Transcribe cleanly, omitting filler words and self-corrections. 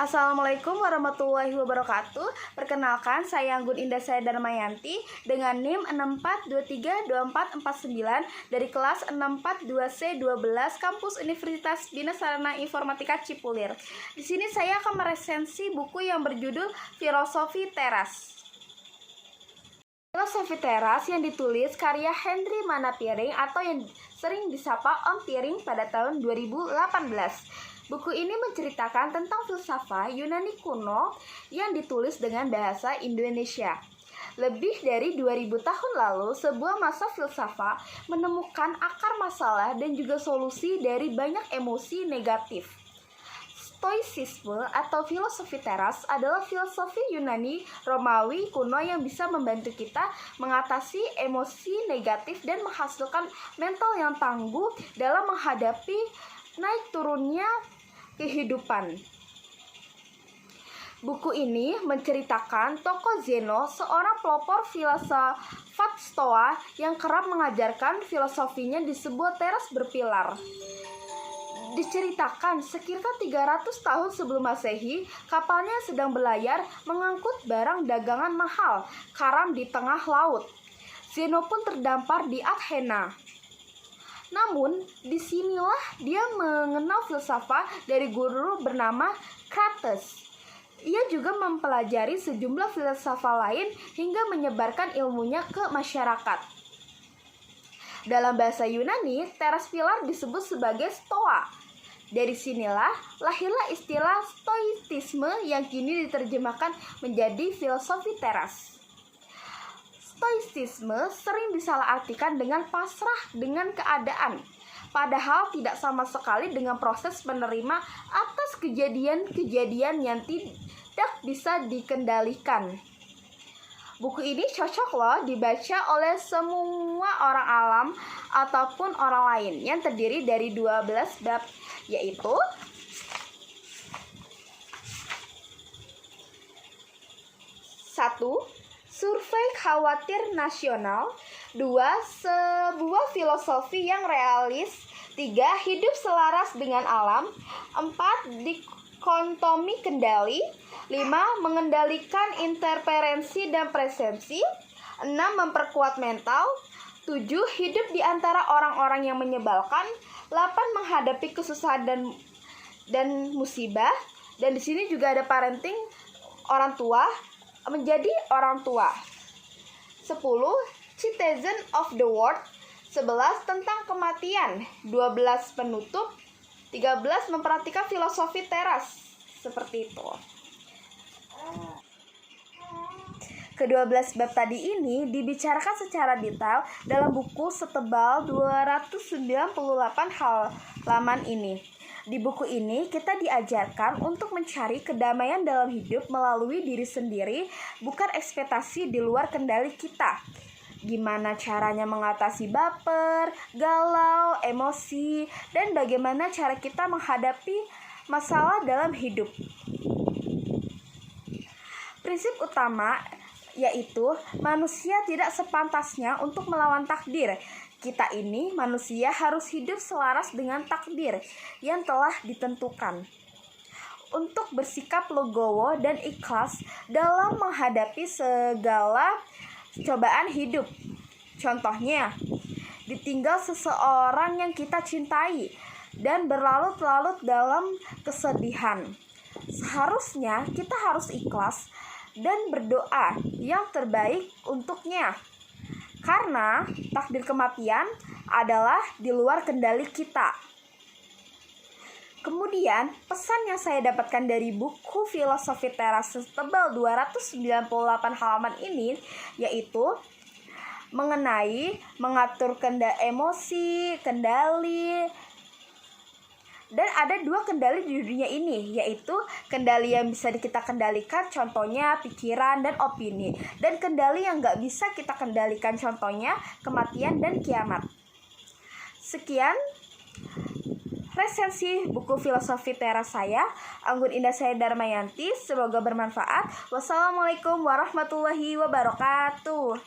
Assalamualaikum warahmatullahi wabarakatuh. Perkenalkan, saya Anggun Indah Darmayanti dengan NIM 64232449 dari kelas 642C12 Kampus Universitas Bina Sarana Informatika Cipulir. Di sini saya akan meresensi buku yang berjudul Filosofi Teras. Filosofi Teras yang ditulis karya Henry Manapiring atau yang sering disapa Om Piring pada tahun 2018. Buku ini menceritakan tentang filsafat Yunani kuno yang ditulis dengan bahasa Indonesia. Lebih dari 2000 tahun lalu, sebuah masa filsafat menemukan akar masalah dan juga solusi dari banyak emosi negatif. Stoicisme atau filosofi teras adalah filosofi Yunani Romawi kuno yang bisa membantu kita mengatasi emosi negatif dan menghasilkan mental yang tangguh dalam menghadapi naik turunnya kehidupan. Buku ini menceritakan tokoh Zeno, seorang pelopor filsafat Stoa yang kerap mengajarkan filosofinya di sebuah teras berpilar. Diceritakan sekitar 300 tahun sebelum Masehi, kapalnya sedang berlayar mengangkut barang dagangan mahal karam di tengah laut. Zeno pun terdampar di Athena. Namun, disinilah dia mengenal filsafat dari guru bernama Crates. Ia juga mempelajari sejumlah filsafat lain hingga menyebarkan ilmunya ke masyarakat. Dalam bahasa Yunani, teras pilar disebut sebagai stoa. Dari sinilah lahirlah istilah stoicisme yang kini diterjemahkan menjadi filosofi teras. Stoicisme sering disalahartikan dengan pasrah dengan keadaan, padahal tidak sama sekali dengan proses menerima atas kejadian-kejadian yang tidak bisa dikendalikan. Buku ini cocok loh dibaca oleh semua orang alam ataupun orang lain yang terdiri dari 12 bab, yaitu satu, survei khawatir nasional. 2. Sebuah filosofi yang realis. 3. Hidup selaras dengan alam. 4. Dikontomi kendali. 5. Mengendalikan interferensi dan presepsi. 6. Memperkuat mental. 7. Hidup di antara orang-orang yang menyebalkan. 8. Menghadapi kesusahan dan musibah. Dan di sini juga ada parenting orang tua, menjadi orang tua. 10. Citizen of the World. 11. Tentang kematian. 12. Penutup. 13. Memperhatikan filosofi teras. Seperti itu. Ke-12 bab tadi ini dibicarakan secara detail dalam buku setebal 298 halaman ini. Di buku ini kita diajarkan untuk mencari kedamaian dalam hidup melalui diri sendiri, bukan ekspektasi di luar kendali kita. Gimana caranya mengatasi baper, galau, emosi, dan bagaimana cara kita menghadapi masalah dalam hidup. Prinsip utama yaitu manusia tidak sepantasnya untuk melawan takdir. Kita ini manusia harus hidup selaras dengan takdir yang telah ditentukan. Untuk bersikap legowo dan ikhlas dalam menghadapi segala cobaan hidup. Contohnya, ditinggal seseorang yang kita cintai dan berlarut-larut dalam kesedihan. Seharusnya kita harus ikhlas dan berdoa yang terbaik untuknya. Karena takdir kematian adalah di luar kendali kita. Kemudian, pesan yang saya dapatkan dari buku Filosofi Teras setebal 298 halaman ini yaitu mengenai mengatur emosi, kendali. Dan ada 2 kendali di dunia ini, yaitu kendali yang bisa kita kendalikan, contohnya pikiran dan opini. Dan kendali yang nggak bisa kita kendalikan, contohnya kematian dan kiamat. Sekian resensi buku filosofi teras saya, Anggun Indah Saya Darmayanti. Semoga bermanfaat. Wassalamualaikum warahmatullahi wabarakatuh.